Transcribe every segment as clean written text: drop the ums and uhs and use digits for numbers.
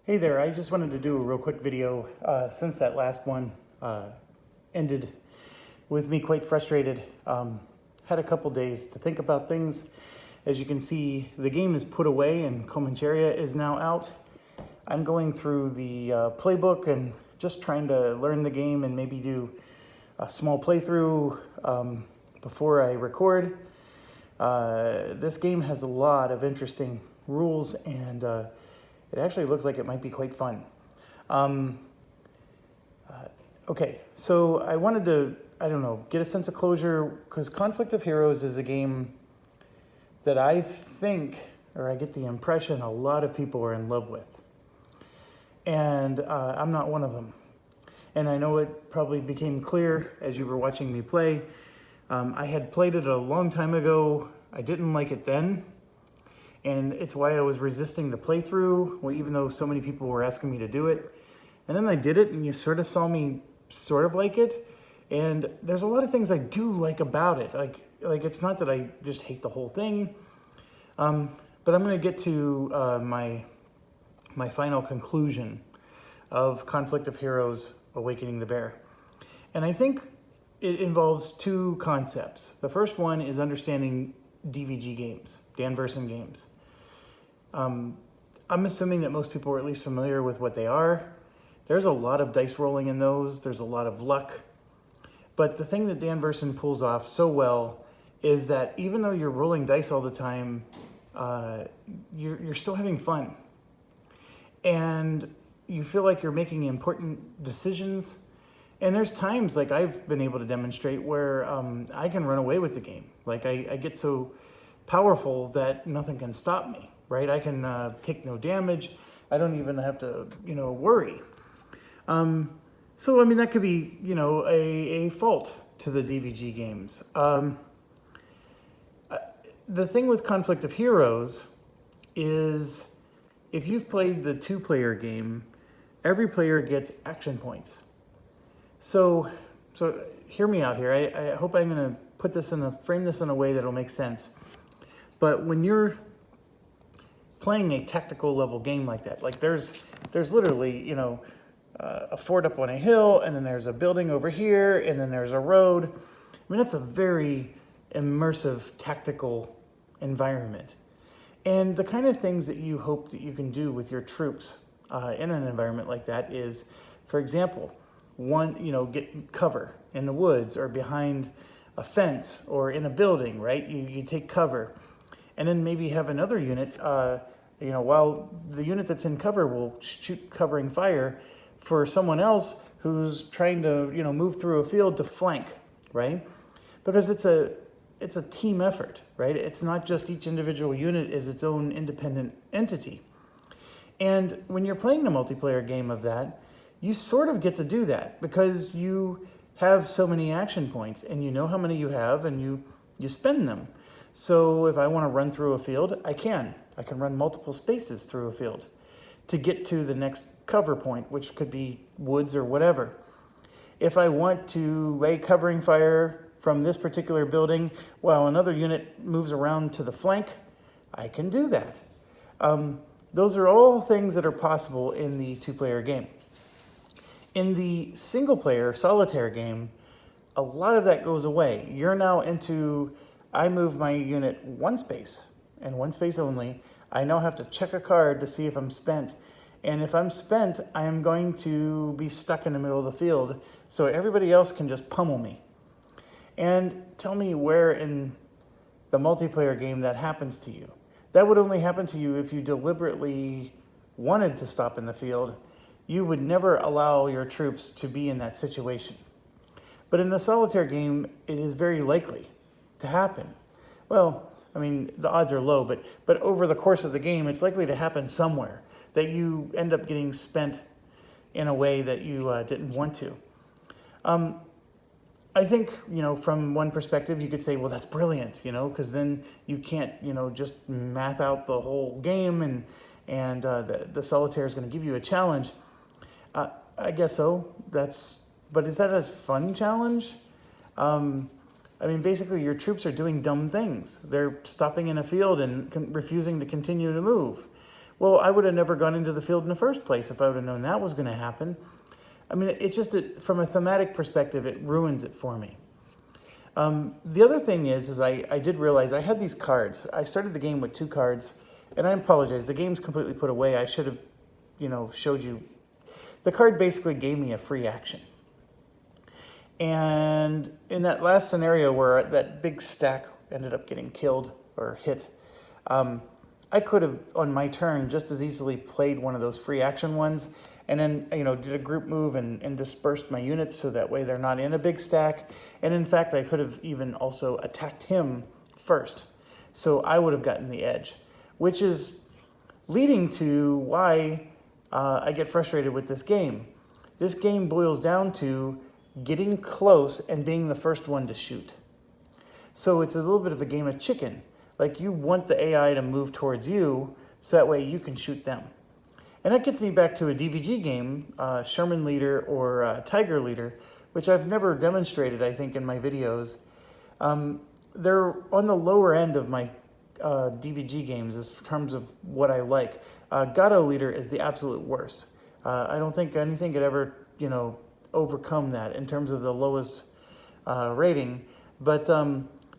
Hey there, I just wanted to do a real quick video since that last one ended with me quite frustrated. Had a couple days to think about things. As you can see, the game is put away and Comancheria is now out. I'm going through the playbook and just trying to learn the game and maybe do a small playthrough before I record. This game has a lot of interesting rules and it actually looks like it might be quite fun. Okay, so I wanted to, get a sense of closure because Conflict of Heroes is a game that I think, or I get the impression, a lot of people are in love with. And I'm not one of them. And I know it probably became clear as you were watching me play. I had played it a long time ago. I didn't like it then. And it's why I was resisting the playthrough, even though so many people were asking me to do it. And then I did it, and you sort of saw me sort of like it. And there's a lot of things I do like about it. Like it's not that I just hate the whole thing. But I'm going to get to my final conclusion of Conflict of Heroes: Awakening the Bear. And I think it involves two concepts. The first one is understanding DVG games, Dan Verson games. I'm assuming that most people are at least familiar with what they are. There's a lot of dice rolling in those. There's a lot of luck. But the thing that Dan Verson pulls off so well is that even though you're rolling dice all the time, you're still having fun. And you feel like you're making important decisions. And there's times, like I've been able to demonstrate, where I can run away with the game. Like I get so powerful that nothing can stop me, right? I can take no damage. I don't even have to, worry. So, I mean, that could be, a fault to the DVG games. The thing with Conflict of Heroes is if you've played the two-player game, every player gets action points. So hear me out here. I hope I'm going to frame this in a way that'll make sense. But when you're playing a tactical level game like that, like there's literally, a fort up on a hill, and then there's a building over here, and then there's a road. I mean, that's a very immersive tactical environment. And the kind of things that you hope that you can do with your troops in an environment like that is, for example, get cover in the woods or behind a fence or in a building, right? You take cover. And then maybe have another unit, while the unit that's in cover will shoot covering fire for someone else who's trying to, move through a field to flank, right? Because it's a team effort, right? It's not just each individual unit is its own independent entity. And when you're playing a multiplayer game of that, you sort of get to do that because you have so many action points and you know how many you have and you spend them. So if I want to run through a field, I can run multiple spaces through a field to get to the next cover point, which could be woods or whatever. If I want to lay covering fire from this particular building while another unit moves around to the flank, I can do that. Those are all things that are possible in the two-player game. In the single-player solitaire game, a lot of that goes away. You're now into, I move my unit one space, and one space only. I now have to check a card to see if I'm spent. And if I'm spent, I am going to be stuck in the middle of the field, so everybody else can just pummel me. And tell me where in the multiplayer game that happens to you. That would only happen to you if you deliberately wanted to stop in the field. You would never allow your troops to be in that situation. But in the solitaire game, it is very likely to happen. Well, I mean, the odds are low, but over the course of the game, it's likely to happen somewhere that you end up getting spent in a way that you didn't want to. I think, from one perspective, you could say, well, that's brilliant, because then you can't, just math out the whole game and the solitaire is going to give you a challenge. I guess so. But is that a fun challenge? I mean, basically, your troops are doing dumb things. They're stopping in a field and refusing to continue to move. Well, I would have never gone into the field in the first place if I would have known that was going to happen. I mean, it's just from a thematic perspective, it ruins it for me. The other thing is I did realize I had these cards. I started the game with 2 cards, and I apologize. The game's completely put away. I should have, showed you. The card basically gave me a free action. And in that last scenario where that big stack ended up getting killed or hit, I could have, on my turn, just as easily played one of those free action ones and then, did a group move and dispersed my units so that way they're not in a big stack. And in fact, I could have even also attacked him first. So I would have gotten the edge, which is leading to why I get frustrated with this game. This game boils down to getting close and being the first one to shoot. So it's a little bit of a game of chicken. Like, you want the AI to move towards you so that way you can shoot them. And that gets me back to a DVG game, Sherman Leader or Tiger Leader, which I've never demonstrated, I think, in my videos. They're on the lower end of my DVG games in terms of what I like. Gato Leader is the absolute worst. I don't think anything could ever, overcome that in terms of the lowest rating. But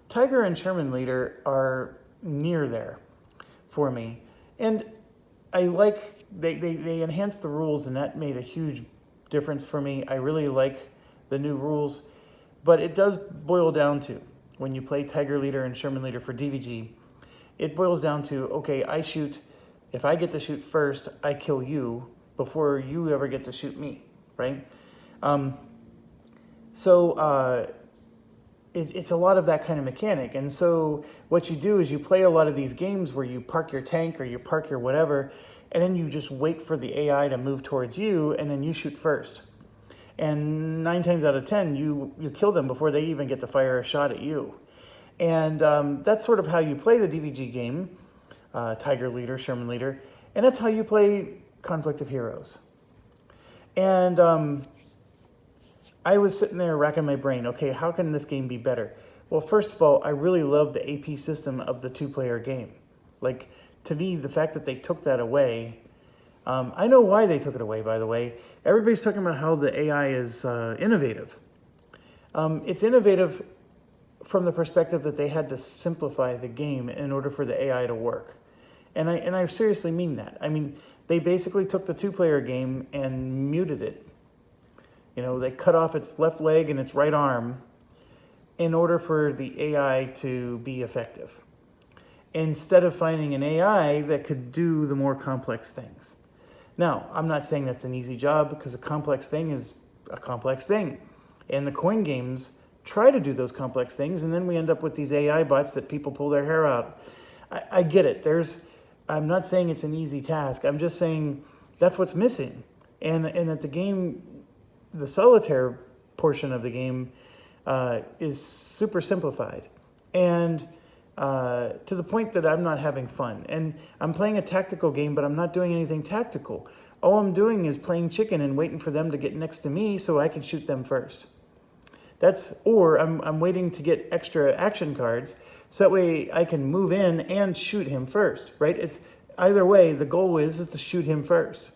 Tiger and Sherman Leader are near there for me. And I like, they enhanced the rules, and that made a huge difference for me. I really like the new rules. But it does boil down to, when you play Tiger Leader and Sherman Leader for DVG, it boils down to, okay, I shoot, if I get to shoot first, I kill you before you ever get to shoot me, right? It's a lot of that kind of mechanic. And so what you do is you play a lot of these games where you park your tank or you park your whatever, and then you just wait for the AI to move towards you, and then you shoot first. And 9 times out of 10, you kill them before they even get to fire a shot at you. And that's sort of how you play the DVG game, Tiger Leader, Sherman Leader, and that's how you play Conflict of Heroes. And I was sitting there racking my brain, okay, how can this game be better? Well, first of all, I really love the AP system of the 2-player game. Like, to me, the fact that they took that away, I know why they took it away, by the way. Everybody's talking about how the AI is innovative. It's innovative from the perspective that they had to simplify the game in order for the AI to work. And I seriously mean that. I mean, they basically took the 2-player game and muted it. They cut off its left leg and its right arm in order for the AI to be effective, instead of finding an AI that could do the more complex things. Now, I'm not saying that's an easy job, because a complex thing is a complex thing. And the coin games try to do those complex things, and then we end up with these AI bots that people pull their hair out. I get it. I'm not saying it's an easy task. I'm just saying that's what's missing. And that the game, the solitaire portion of the game is super simplified. And to the point that I'm not having fun. And I'm playing a tactical game, but I'm not doing anything tactical. All I'm doing is playing chicken and waiting for them to get next to me so I can shoot them first. Or I'm waiting to get extra action cards so that way I can move in and shoot him first, right? It's either way, the goal is to shoot him first.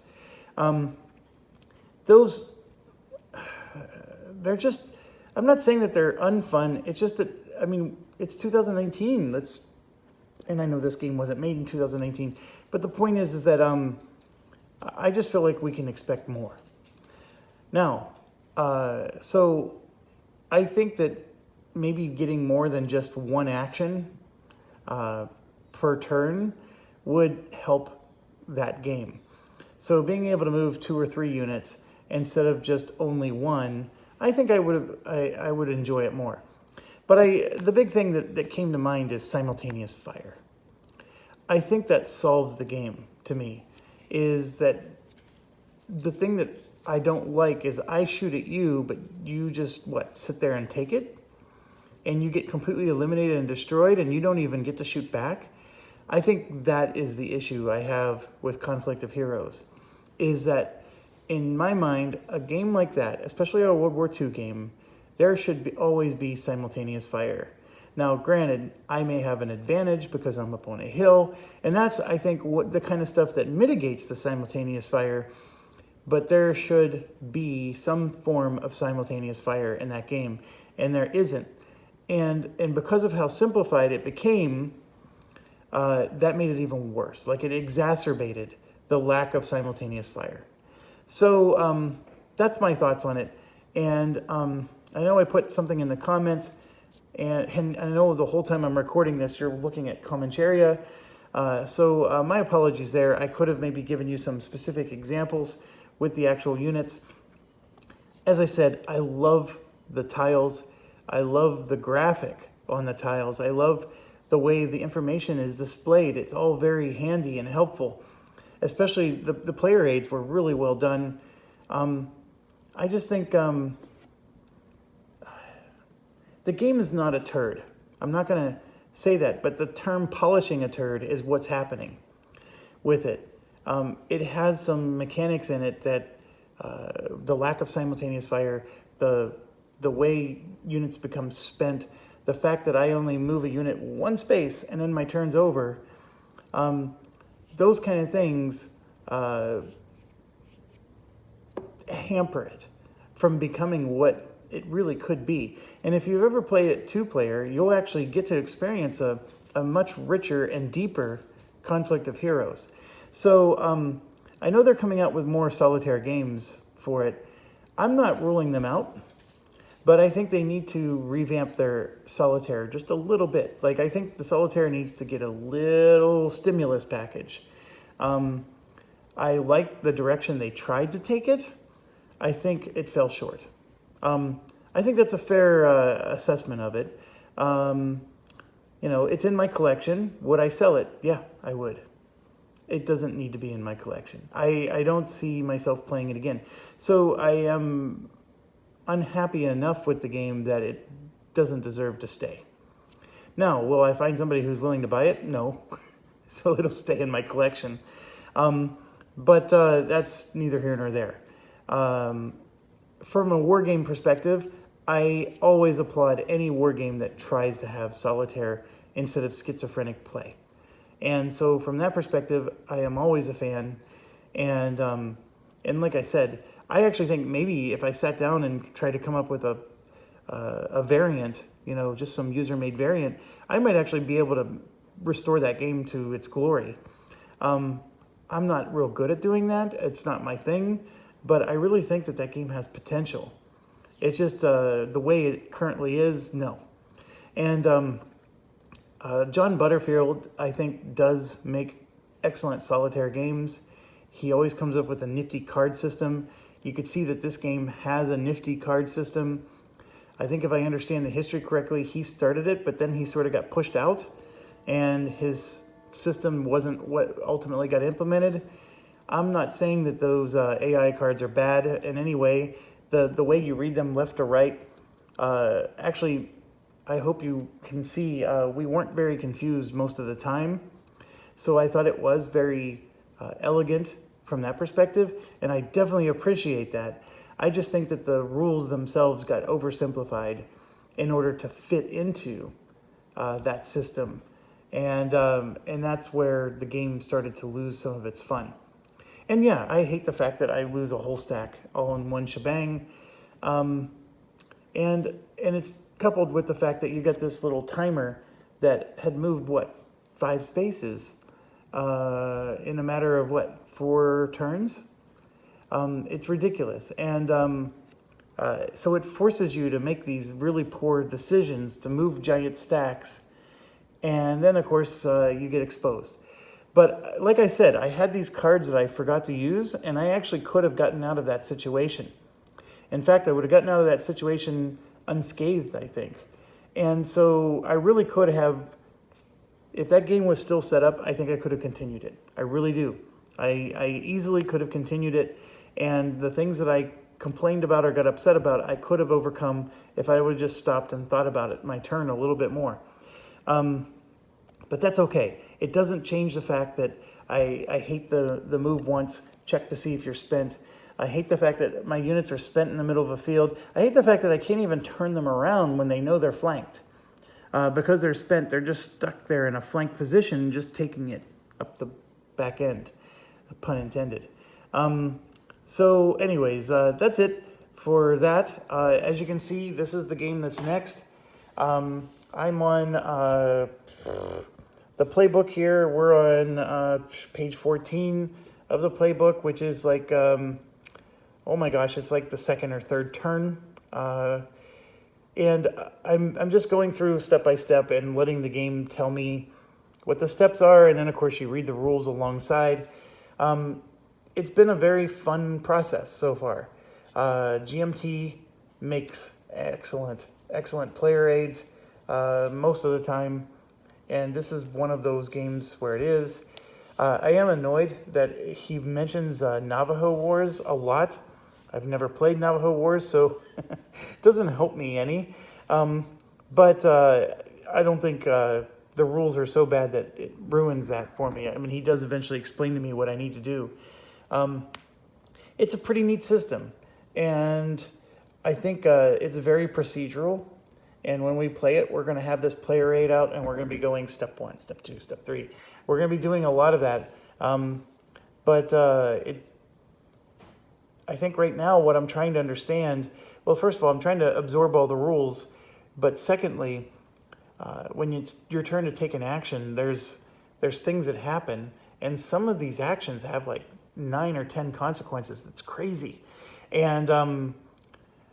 They're just, I'm not saying that they're unfun. It's just that, I mean, it's 2019. And I know this game wasn't made in 2019, but the point is that I just feel like we can expect more. Now, so I think that maybe getting more than just one action per turn would help that game. So being able to move 2 or 3 units instead of just only one, I think I would enjoy it more. But the big thing that came to mind is simultaneous fire. I think that solves the game to me. Is that the thing that I don't like is I shoot at you, but you just, sit there and take it? And you get completely eliminated and destroyed, and you don't even get to shoot back? I think that is the issue I have with Conflict of Heroes, is that in my mind, a game like that, especially a World War II game, there should always be simultaneous fire. Now, granted, I may have an advantage because I'm up on a hill, and that's, I think, what the kind of stuff that mitigates the simultaneous fire. But there should be some form of simultaneous fire in that game, and there isn't. And because of how simplified it became, that made it even worse. Like, it exacerbated the lack of simultaneous fire. So that's my thoughts on it. And I know I put something in the comments, and I know the whole time I'm recording this, you're looking at Comancheria. So my apologies there. I could have maybe given you some specific examples with the actual units. As I said, I love the tiles. I love the graphic on the tiles. I love the way the information is displayed. It's all very handy and helpful. Especially the player aids were really well done. I just think the game is not a turd. I'm not going to say that, but the term polishing a turd is what's happening with it. It has some mechanics in it that the lack of simultaneous fire, the way units become spent, the fact that I only move a unit one space and then my turn's over, those kind of things hamper it from becoming what it really could be. And if you've ever played it two-player, you'll actually get to experience a much richer and deeper conflict of heroes. So I know they're coming out with more solitaire games for it. I'm not ruling them out, but I think they need to revamp their solitaire just a little bit. Like, I think the solitaire needs to get a little stimulus package. I like the direction they tried to take it. I think it fell short. I think that's a fair assessment of it. You know, it's in my collection. Would I sell it? Yeah, I would. It doesn't need to be in my collection. I don't see myself playing it again. So I am unhappy enough with the game that it doesn't deserve to stay. Now, will I find somebody who's willing to buy it? No. So it'll stay in my collection. But that's neither here nor there. From a war game perspective, I always applaud any war game that tries to have solitaire instead of schizophrenic play. And so from that perspective, I am always a fan. And like I said, I actually think maybe if I sat down and tried to come up with a variant, you know, just some user-made variant, I might actually be able to restore that game to its glory. I'm not real good at doing that. It's not my thing, but I really think that that game has potential. It's just the way it currently is, no. And John Butterfield, I think, does make excellent solitaire games. He always comes up with a nifty card system. You could see that this game has a nifty card system. I think if I understand the history correctly, he started it, but then he sort of got pushed out, and his system wasn't what ultimately got implemented. I'm not saying that those AI cards are bad in any way. The way you read them left to right, actually, I hope you can see we weren't very confused most of the time. So I thought it was very elegant from that perspective, and I definitely appreciate that. I just think that the rules themselves got oversimplified in order to fit into that system. And that's where the game started to lose some of its fun. And yeah, I hate the fact that I lose a whole stack all in one shebang. And it's coupled with the fact that you get this little timer that had moved, 5 spaces in a matter of, 4 turns? It's ridiculous. And so it forces you to make these really poor decisions to move giant stacks. And then, of course, you get exposed. But like I said, I had these cards that I forgot to use, and I actually could have gotten out of that situation. In fact, I would have gotten out of that situation unscathed, I think. And so I really could have, if that game was still set up, I think I could have continued it. I really do. I easily could have continued it, and the things that I complained about or got upset about, I could have overcome if I would have just stopped and thought about it, my turn, a little bit more. But that's okay. It doesn't change the fact that I hate the move once, check to see if you're spent. I hate the fact that my units are spent in the middle of a field. I hate the fact that I can't even turn them around when they know they're flanked. because they're spent, they're just stuck there in a flank position, just taking it up the back end, pun intended. So anyways, that's it for that. As you can see, this is the game that's next. I'm on the playbook here. We're on page 14 of the playbook, which is like, oh my gosh, it's like the second or third turn. And I'm just going through step by step and letting the game tell me what the steps are, and then of course you read the rules alongside. It's been a very fun process so far. GMT makes excellent player aids most of the time, and this is one of those games where it is. I am annoyed that he mentions Navajo Wars a lot. I've never played Navajo Wars, so it doesn't help me any. But I don't think the rules are so bad that it ruins that for me. I mean, he does eventually explain to me what I need to do. It's a pretty neat system, and I think it's very procedural. And when we play it, we're going to have this player aid out, and we're going to be going step 1, step 2, step 3. We're going to be doing a lot of that. I think right now what I'm trying to understand, well, first of all, I'm trying to absorb all the rules. But secondly, when it's your turn to take an action, there's things that happen, and some of these actions have like 9 or 10 consequences. It's crazy. And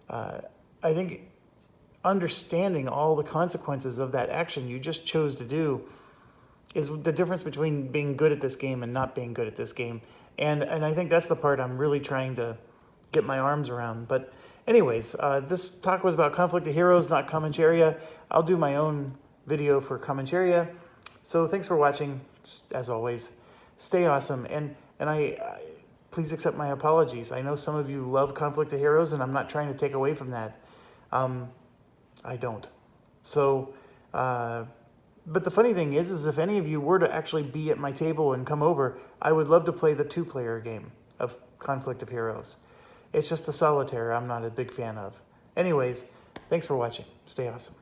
I think understanding all the consequences of that action you just chose to do is the difference between being good at this game and not being good at this game. And I think that's the part I'm really trying to get my arms around. But anyways, this talk was about Conflict of Heroes, not Comancheria. I'll do my own video for Comancheria. So thanks for watching. As always, stay awesome. And I please accept my apologies. I know some of you love Conflict of Heroes, and I'm not trying to take away from that. I don't. So, but the funny thing is if any of you were to actually be at my table and come over, I would love to play the 2-player game of Conflict of Heroes. It's just a solitaire I'm not a big fan of. Anyways, thanks for watching. Stay awesome.